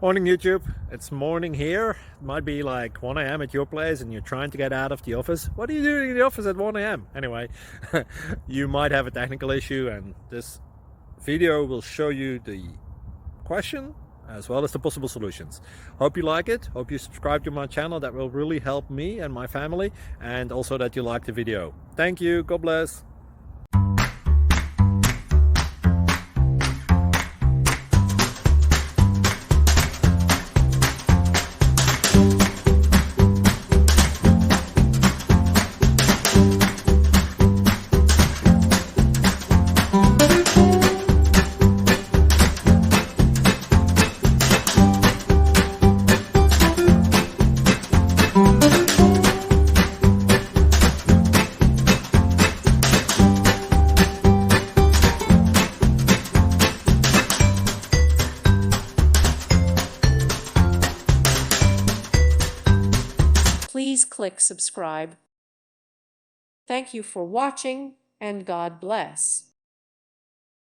Morning YouTube, it's morning here. It might be like 1 a.m. at your place and you're trying to get out of the office. What are you doing in the office at 1 a.m.? Anyway, you might have a technical issue and this video will show you the question as well as the possible solutions. Hope you like it, hope you subscribe to my channel. That will really help me and my family, and also that you like the video. Thank you, God bless. Please click subscribe. Thank you for watching, and God bless.